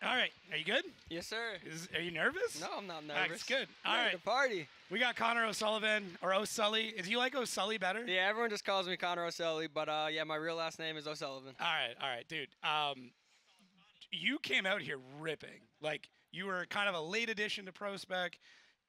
All right. Are you good? Yes, sir. Are you nervous? No, I'm not All right, nervous. it's good. All I'm at right. the party. We got Connor O'Sullivan, or O'Sully. Do you like O'Sully better? Yeah, everyone just calls me Connor O'Sully, but yeah, my real last name is O'Sullivan. All right, dude. You came out here ripping. Like, you were kind of a late addition to PROSPEC.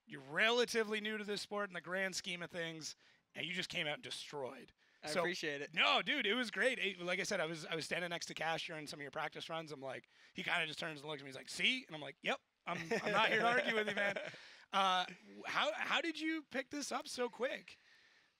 You're relatively new to this sport in the grand scheme of things, and you just came out and destroyed. I appreciate it. No, dude, it was great. Like I said, I was standing next to Cash during some of your practice runs. I'm like, he kind of just turns and looks at me. He's like, "See?" And I'm like, "Yep, I'm not here to argue with you, man." How did you pick this up so quick?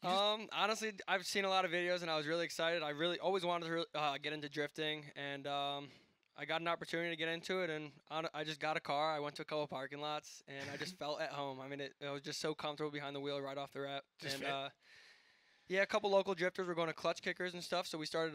Honestly, I've seen a lot of videos, and I was really excited. I really always wanted to get into drifting, and I got an opportunity to get into it, and I just got a car. I went to a couple parking lots, and I just felt at home. I mean, I was just so comfortable behind the wheel right off the rep. Yeah, a couple local drifters were going to clutch kickers and stuff, so we started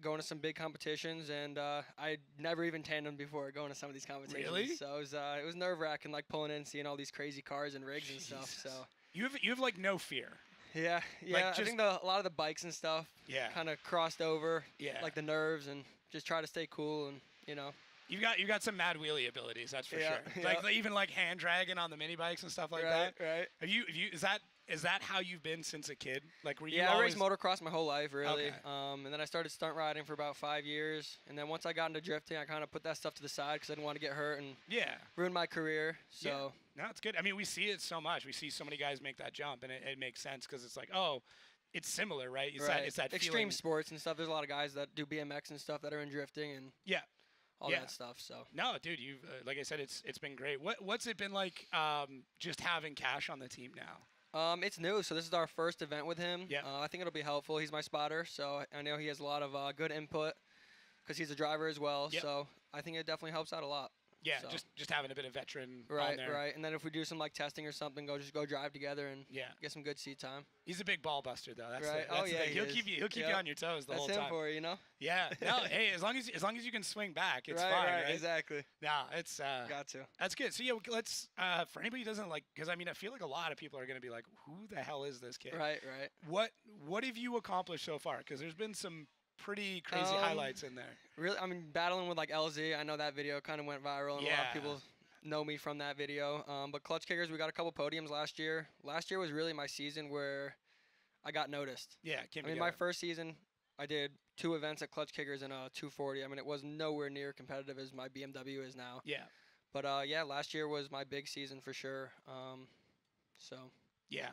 going to some big competitions, and I'd never even tandemed before going to some of these competitions. Really? So it was nerve-wracking, like pulling in and seeing all these crazy cars and rigs and stuff. So you have like no fear. Yeah. Like, I think a lot of the bikes and stuff kind of crossed over, like the nerves, and just try to stay cool and, you know. You've got some mad wheelie abilities, that's for sure. Yeah. Like even like hand dragging on the mini bikes and stuff like that. Right. Have you is that how you've been since a kid? Like were you I always... raced motocross my whole life, really. Okay. And then I started stunt riding for about 5 years, and then once I got into drifting, I kind of put that stuff to the side because I didn't want to get hurt and ruin my career. So no, it's good. I mean, we see it so much. We see so many guys make that jump, and it makes sense because it's like, oh, it's similar, right? It's that extreme feeling. sports and stuff. There's a lot of guys that do BMX and stuff that are in drifting and all that stuff. So no, dude, you've like I said, it's been great. What's it been like just having Cash on the team now? It's new, so this is our first event with him. Yeah. I think it'll be helpful. He's my spotter, so I know he has a lot of good input because he's a driver as well. Yep. So I think it definitely helps out a lot. Yeah, so. just having a bit of veteran right, on there. Right. And then if we do some like testing or something, go drive together and get some good seat time. He's a big ball buster though. That's right. That's the thing. He'll keep you on your toes the whole time. That's him for you, you know. Yeah. No. Hey, as long as you can swing back, it's fine. Right. Exactly. No, it's got to. That's good. So yeah, let's for anybody who doesn't like, because I mean I feel like a lot of people are going to be like, who the hell is this kid? Right. What have you accomplished so far? Because there's been some pretty crazy highlights in there. Really, I mean, battling with like LZ, I know that video kind of went viral, and a lot of people know me from that video. But clutch kickers, we got a couple podiums last year. Last year was really my season where I got noticed. Yeah, I mean, my first season, I did 2 events at clutch kickers and a 240. I mean, it was nowhere near competitive as my BMW is now. Yeah. But last year was my big season for sure. So. Yeah.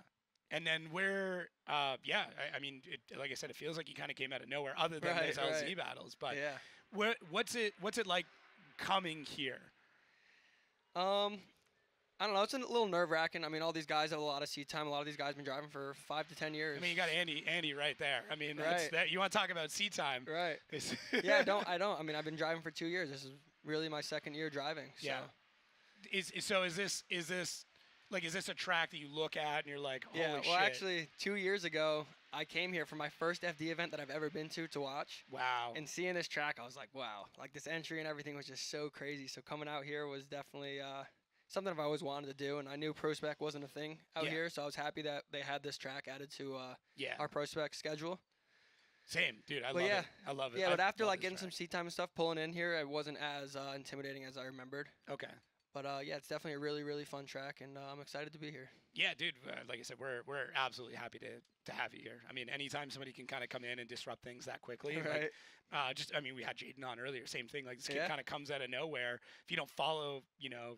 And then where, I mean, like I said, it feels like you kind of came out of nowhere other than those LZ battles. But what's it like coming here? I don't know. It's a little nerve-wracking. I mean, all these guys have a lot of seat time. A lot of these guys have been driving for 5 to 10 years. I mean, you got Andy right there. I mean, that, you want to talk about seat time. Right. I don't. I mean, I've been driving for 2 years. This is really my second year driving. So. Yeah. Is this a track that you look at and you're like, holy shit? Well, actually, 2 years ago, I came here for my first FD event that I've ever been to watch. Wow. And seeing this track, I was like, wow. Like, this entry and everything was just so crazy. So coming out here was definitely something I've always wanted to do. And I knew PROSPEC wasn't a thing out here, so I was happy that they had this track added to our PROSPEC schedule. Same, dude. I love it. Yeah, but after like getting some seat time and stuff, pulling in here, it wasn't as intimidating as I remembered. Okay. But it's definitely a really, really fun track, and I'm excited to be here. Yeah, dude. Like I said, we're absolutely happy to have you here. I mean, anytime somebody can kind of come in and disrupt things that quickly, right? I mean, we had Gettins on earlier. Same thing. Like this kid kind of comes out of nowhere. If you don't follow,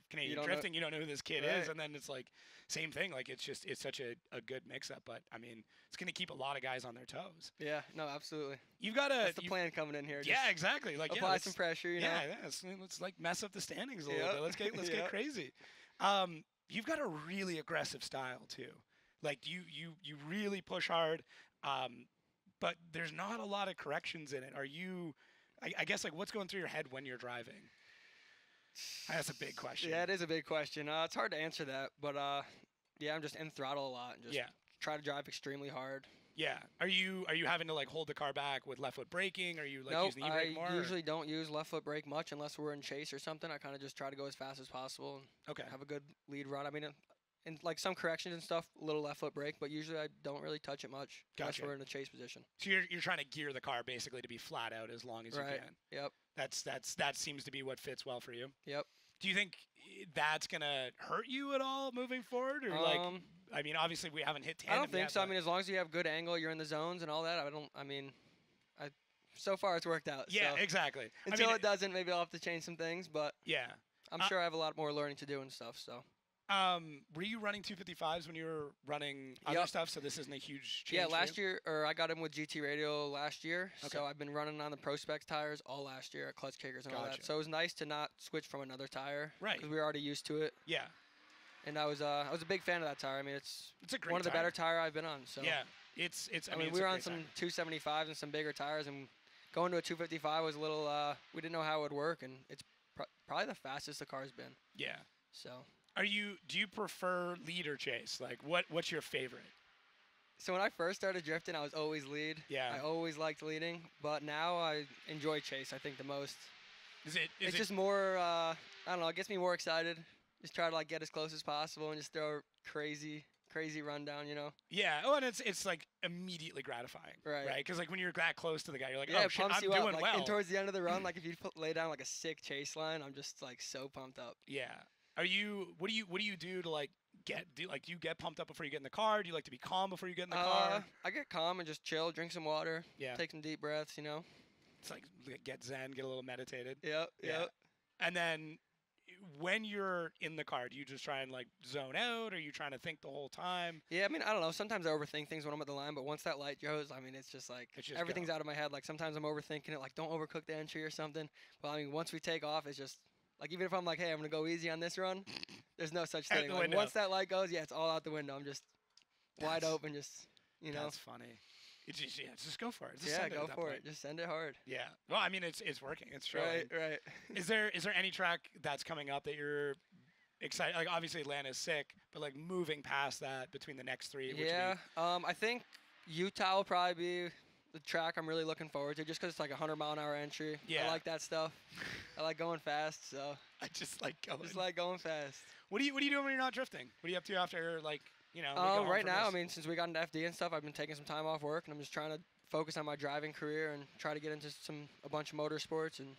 Canadian drifting, you don't know who this kid is, and then it's like same thing. Like it's such a good mix-up. But I mean, it's gonna keep a lot of guys on their toes. Yeah. No, absolutely. You've got That's the plan coming in here. Yeah, exactly. Like apply some pressure. You know? Yeah. Let's like mess up the standings a little bit. Let's get crazy. You've got a really aggressive style too. Like you really push hard, but there's not a lot of corrections in it. Are you? I guess like what's going through your head when you're driving? That's a big question. Yeah, it is a big question. It's hard to answer that, but I'm just in throttle a lot and just try to drive extremely hard. Yeah. Are you having to like hold the car back with left foot braking? Are you like using the e-brake more? I usually don't use left foot brake much unless we're in chase or something. I kind of just try to go as fast as possible and have a good lead run. I mean, in like some corrections and stuff, a little left foot brake, but usually I don't really touch it much unless we're in a chase position. So you're trying to gear the car basically to be flat out as long as you can. Yep. That seems to be what fits well for you. Yep. Do you think that's gonna hurt you at all moving forward, or like? I mean, obviously we haven't hit tandem. I don't think yet, so. I but- mean, as long as you have good angle, you're in the zones and all that. So far it's worked out. Yeah, so. exactly. Until it doesn't, maybe I'll have to change some things. But yeah, I'm sure I have a lot more learning to do and stuff. So. Were you running 255s when you were running other stuff? So this isn't a huge change. Yeah, for last you? year, or I got in with GT Radio last year. Okay. So I've been running on the PROSPEC tires all last year, clutch kickers and all Gotcha. that. So it was nice to not switch from another tire. Right. Because we were already used to it. Yeah. And I was a big fan of that tire. I mean, it's a great one of the tire. better tire I've been on. So. Yeah. It's. I mean, we were on some 275s and some bigger tires, and going to a 255 was a little. We didn't know how it would work, and it's probably the fastest the car's been. Yeah. So. Do you prefer lead or chase? Like, what's your favorite? So when I first started drifting, I was always lead. Yeah. I always liked leading, but now I enjoy chase. I think the most. It's just more. I don't know. It gets me more excited. Just try to like get as close as possible and just throw a crazy rundown. You know. Yeah. Oh, and it's like immediately gratifying. Right. Because like when you're that close to the guy, you're like, yeah, oh it shit, pumps I'm you doing up. well. And towards the end of the run, like if you lay down like a sick chase line, I'm just like so pumped up. Yeah. What do you do to like do you get pumped up before you get in the car? Do you like to be calm before you get in the car? I get calm and just chill, drink some water, Yeah. take some deep breaths, you know. It's like get zen, get a little meditated. Yep. And then when you're in the car, do you just try and like zone out, or are you trying to think the whole time? Yeah, I mean, I don't know. Sometimes I overthink things when I'm at the line, but once that light goes, I mean, it's just like everything's out of my head. Like sometimes I'm overthinking it, like don't overcook the entry or something. But I mean, once we take off, it's just like even if I'm like, hey, I'm gonna go easy on this run, there's no such thing. Like, once that light goes, yeah, it's all out the window. I'm just wide open, just you know. That's funny. Just go for it. Just yeah, send it go at that for point. it. Just send it hard. Yeah. Well, I mean, it's working. It's showing. Right. Is there any track that's coming up that you're excited? Like obviously Atlanta's sick, but like moving past that between the next three. Yeah. I think Utah will probably be the track I'm really looking forward to, just because it's like 100-mile-an-hour entry. Yeah. I like that stuff. I like going fast, so. I just like going. Just like going fast. What do you do when you're not drifting? What are you up to after like we go home right from now, this? I mean, since we got into FD and stuff, I've been taking some time off work, and I'm just trying to focus on my driving career and try to get into a bunch of motorsports. And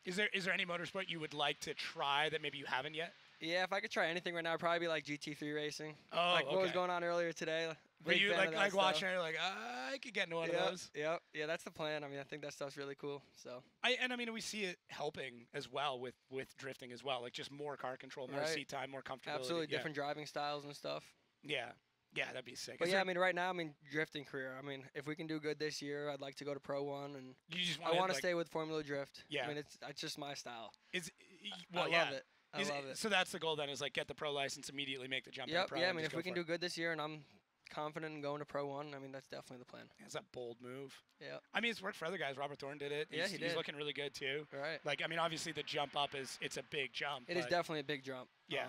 is there any motorsport you would like to try that maybe you haven't yet? Yeah, if I could try anything right now, it'd probably be like GT3 racing. Oh, like what was going on earlier today. Were you like watching it, like I could get into one of those? Yep. Yeah, that's the plan. I mean, I think that stuff's really cool. So. I mean, we see it helping as well with drifting as well, like just more car control, more seat time, more comfortability. Absolutely, different driving styles and stuff. Yeah. Yeah, that'd be sick. But yeah, I mean, right now, drifting career. I mean, if we can do good this year, I'd like to go to Pro 1, and I want to stay with Formula Drift. Yeah. I mean, it's just my style. I love it. I love it. So that's the goal then, is like get the pro license, immediately make the jump. Yep. Pro. Yeah. I mean, if we can do good this year, and I'm confident in going to Pro 1, I mean, that's definitely the plan. It's a bold move. Yeah. I mean, it's worked for other guys. Robert Thorne did it. Yeah, he did. He's looking really good too. Right. Like, I mean, obviously the jump up it's a big jump. It is definitely a big jump. Yeah.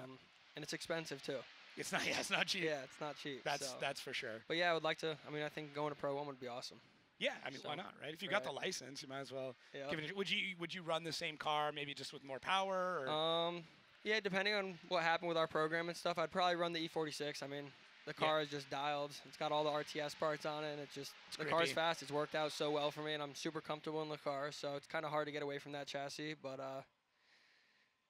And it's expensive too. It's not. Yeah, it's not cheap. Yeah, it's not cheap. That's for sure. But yeah, I would like to. I mean, I think going to Pro 1 would be awesome. Yeah, I mean, why not, right? If you got the license, you might as well give it. Would you run the same car, maybe just with more power? Or? Yeah, depending on what happened with our program and stuff, I'd probably run the E46. I mean, the car is just dialed. It's got all the RTS parts on it, and it's the car's fast. It's worked out so well for me, and I'm super comfortable in the car. So it's kind of hard to get away from that chassis, but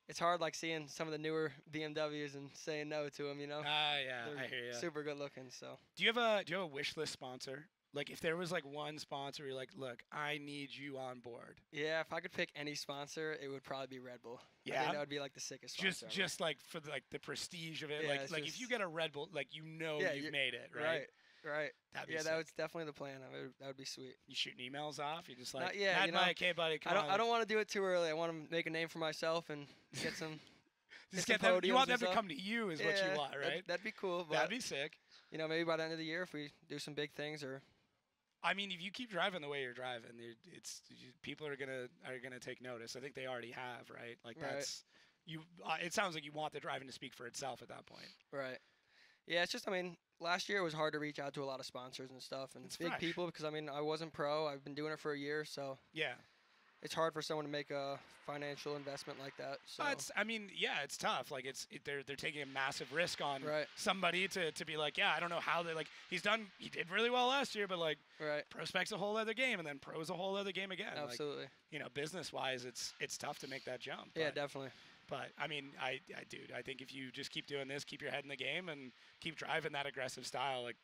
it's hard, like seeing some of the newer BMWs and saying no to them. You know? Yeah, They're I hear you. super good looking. So. Do you have a wish list sponsor? Like, if there was like one sponsor, you're like, look, I need you on board. Yeah, if I could pick any sponsor, it would probably be Red Bull. Yeah, I think that would be like the sickest sponsor. Just like for the prestige of it. Yeah, like if you get a Red Bull, like you've made it, right? Right. That'd be that was definitely the plan. That would be sweet. You shooting emails off? You just like, not yet, okay, buddy. I don't want to do it too early. I want to make a name for myself and get some. Just get them. You want them to come to you, is what you want, right? That'd be cool. But, that'd be sick. You know, maybe by the end of the year, if we do some big things, or. I mean, if you keep driving the way you're driving, people are gonna take notice. I think they already have, right? Like that's you. It sounds like you want the driving to speak for itself at that point. Right. Yeah, it's just. I mean, last year it was hard to reach out to a lot of sponsors and stuff and big people because I mean I wasn't pro. I've been doing it for a year, so. Yeah. it's hard for someone to make a financial investment like that. So I mean, yeah, it's tough. Like they're taking a massive risk on Right. somebody to be like, yeah, I don't know how they like. He did really well last year, but like, Right. PROSPEC's a whole other game, and then Pro's a whole other game again. Absolutely. Like, business wise, it's tough to make that jump. Yeah, but, definitely. But I mean, dude, I think if you just keep doing this, keep your head in the game, and keep driving that aggressive style, like,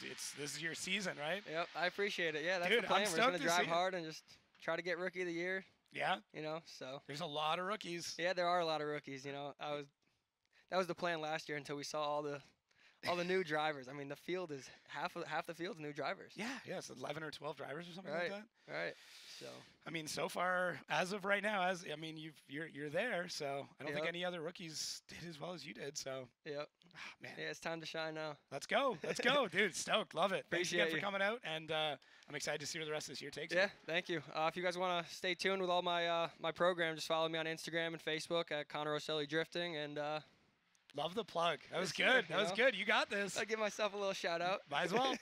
this is your season, right? Yep, I appreciate it. Yeah, that's Dude, the plan. I'm We're just gonna stoked to drive see it. hard and just try to get rookie of the year. Yeah. So There's a lot of rookies. yeah, there are a lot of rookies. That was the plan last year until we saw all the new drivers. I mean, the field is half the field's new drivers. Yeah, it's 11 or 12 drivers or something Right. like that. Right. So I mean, so far, as of right now, you're there. So I don't think Yep. any other rookies did as well as you did. So yep. man, Yeah, it's time to shine now. let's go, dude. Stoked, love it. Thanks again Appreciate for you. coming out, and I'm excited to see where the rest of this year takes Yeah, you. thank you. If you guys want to stay tuned with all my my program, just follow me on Instagram and Facebook at Connor Rosselli Drifting, and Love the plug. That was Yes, sir, good. That was good. You got this. I'll give myself a little shout out. Might as well.